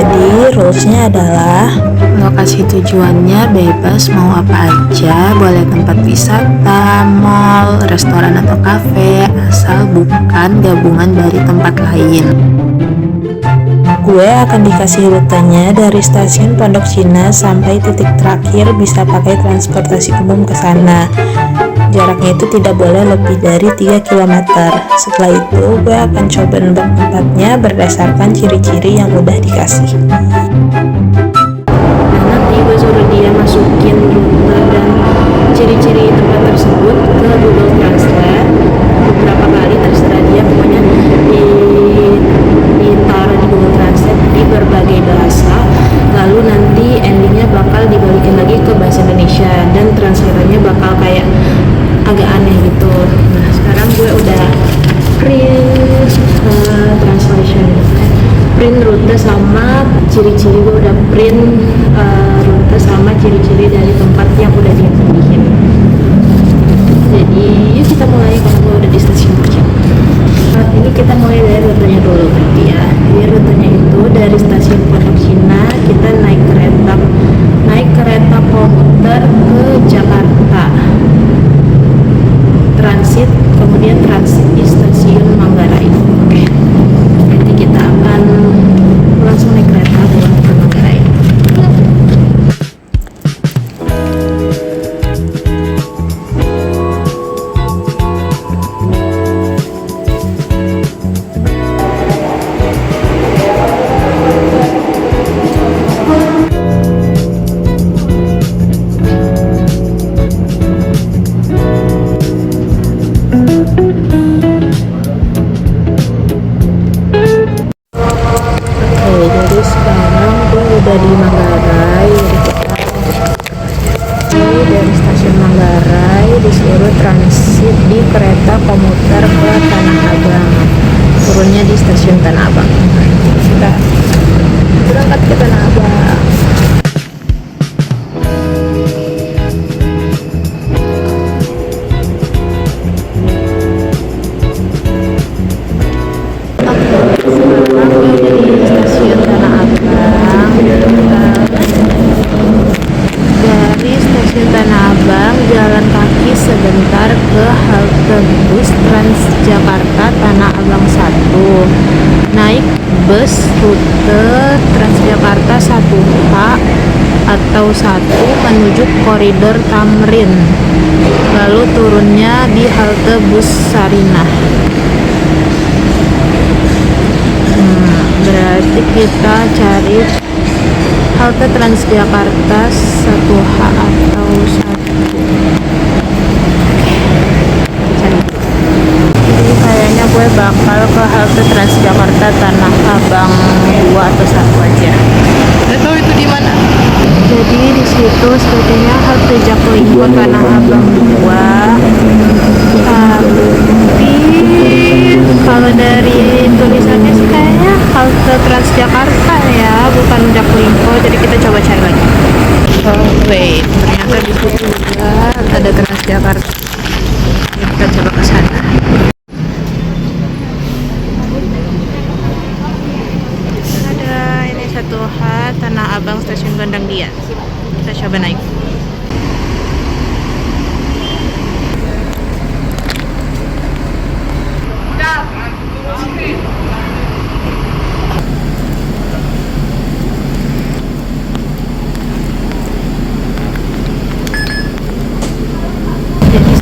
Jadi rulesnya adalah Lokasi tujuannya bebas, mau apa aja, boleh tempat wisata, mall, restoran atau kafe, asal bukan gabungan dari tempat lain. gue akan dikasih rutenya dari stasiun Pondok Cina sampai titik terakhir, bisa pakai transportasi umum ke sana. Jaraknya itu tidak boleh lebih dari 3 km. Setelah itu gue akan coba nebak tempatnya berdasarkan ciri-ciri yang udah dikasih. Nanti gue suruh dia masukin rute dan ciri-ciri tempat tersebut ke Google Translate beberapa kali, terserah dia, pokoknya ditaruh di Google Translate di berbagai bahasa, lalu nanti endingnya bakal dibalikin lagi ke bahasa Indonesia dan translatornya bakal kayak agak aneh gitu. Nah sekarang gue udah print translation, print rute sama ciri-ciri, gue udah print rute sama ciri-ciri dari tempat yang udah dia pilihin. Jadi yuk kita mulai, karena gue udah di stasiun Purja. Saat ini kita mulai dari rutenya dulu berarti ya. Jadi rutenya itu dari stasiun Pondok Cina kita naik kereta komuter ke Jakarta, transit, kemudian transit di stasiun Manggarai. Oke, nanti kita akan langsung naik kereta pulang ke Manggarai. Jadi sekarang gue udah di Manggarai. Jadi dari stasiun Manggarai disuruh transit di kereta komuter ke Tanah Abang. Turunnya di stasiun Tanah Abang. Kita berangkat ke Tanah Abang. Dari stasiun Tanah Abang jalan kaki sebentar ke halte bus Transjakarta Tanah Abang 1. Naik bus rute Transjakarta 1H atau 1 menuju koridor Tamrin. Lalu turunnya di halte bus Sarinah. Berarti kita cari halte Transjakarta 1H atau 1. Cari. Jadi kayaknya gue bakal ke halte Transjakarta Tanah Abang 2 atau 1 aja. Gak tahu itu di mana. Jadi di situ sepertinya halte Jaklingko Tanah Abang 2. Tapi kalau dari tulisannya sih kayaknya halte Transjakarta ya, bukan Jaklingko. Jadi kita coba cari lagi. Oh wait, ternyata di situ juga ada Transjakarta. Kita coba ke sana. Ada ini 1H Tanah Abang stasiun Gondang Dia. Kita coba naik. Jadi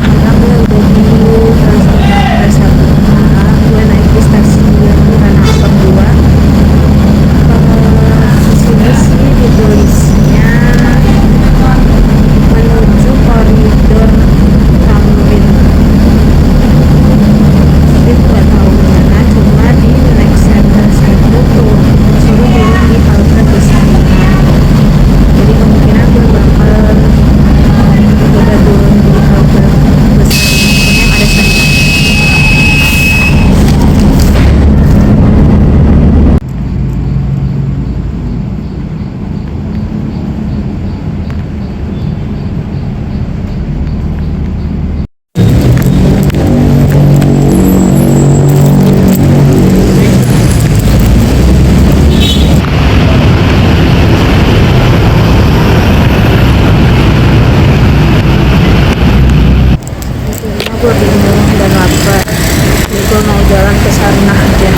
dan lapar, jadi gue mau jalan ke sana aja.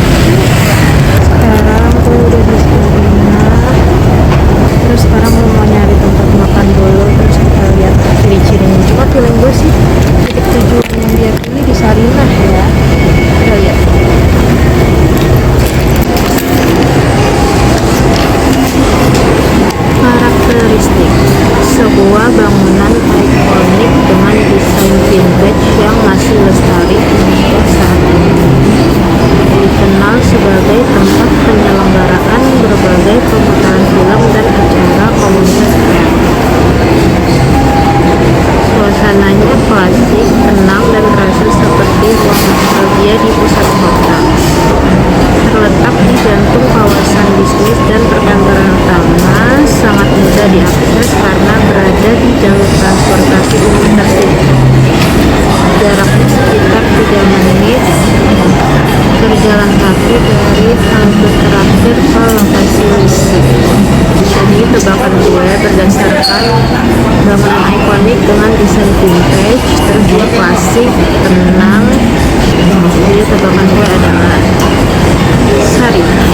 Sekarang gue udah di Sarinah, terus sekarang gue mau nyari tempat makan dulu, terus kita lihat ciri-cirinya. Cuma feeling gue sih titik tujuan yang dia pilih di Sarinah ya. Kita lihat. Karakteristik: sebuah bangunan ikonik dengan desain vintage yang masih lestari hingga saat ini. Dikenal sebagai tempat penyelenggaraan berbagai pemutaran film dan acara komunitas kreatif. Suasananya klasik, tenang, dan terasa seperti ruang nostalgia di pusat kota. Terletak di jantung kawasan bisnis dan perkantoran utama, sangat mudah diakses karena berada di jalur transportasi umum tertib. Jaraknya sekitar 3 menit berjalan kaki dari halte terakhir ke lokasi wisata. Jadi tebakan gue berdasarkan bangunan ikonik dengan desain vintage, terus juga klasik, tenang. Jadi tebakan gue adalah Sarinah.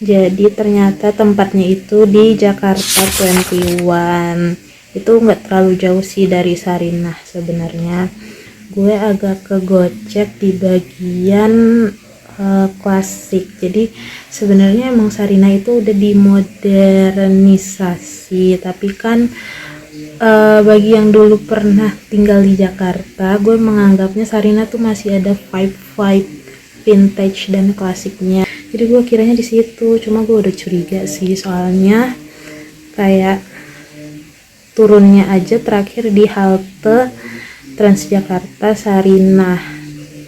Jadi ternyata tempatnya itu di Jakarta 21. Itu nggak terlalu jauh sih dari Sarinah sebenarnya. Gue agak kegocek di bagian klasik. Jadi sebenarnya emang Sarinah itu udah dimodernisasi, tapi kan bagi yang dulu pernah tinggal di Jakarta, gue menganggapnya Sarinah tuh masih ada vibe vintage dan klasiknya. Jadi gue kiranya di situ, cuma gue udah curiga sih, soalnya kayak turunnya aja terakhir di halte Transjakarta Sarinah.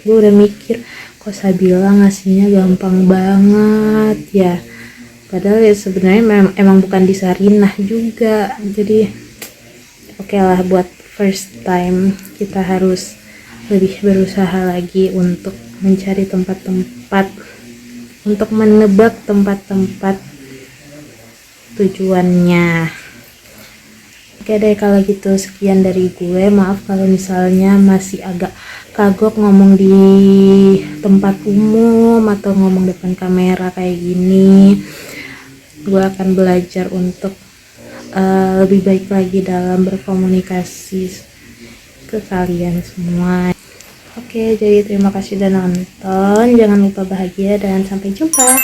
Gue udah mikir, kok Sabila ngasihnya gampang banget ya, padahal ya sebenarnya emang bukan di Sarinah juga. Jadi oke lah, buat first time kita harus lebih berusaha lagi untuk mencari tempat-tempat, untuk menebak tempat-tempat tujuannya. Oke deh kalau gitu, sekian dari gue. Maaf kalau misalnya masih agak kagok ngomong di tempat umum atau ngomong depan kamera kayak gini. Gue akan belajar untuk lebih baik lagi dalam berkomunikasi ke kalian semua. Oke, jadi terima kasih udah nonton. Jangan lupa bahagia dan sampai jumpa.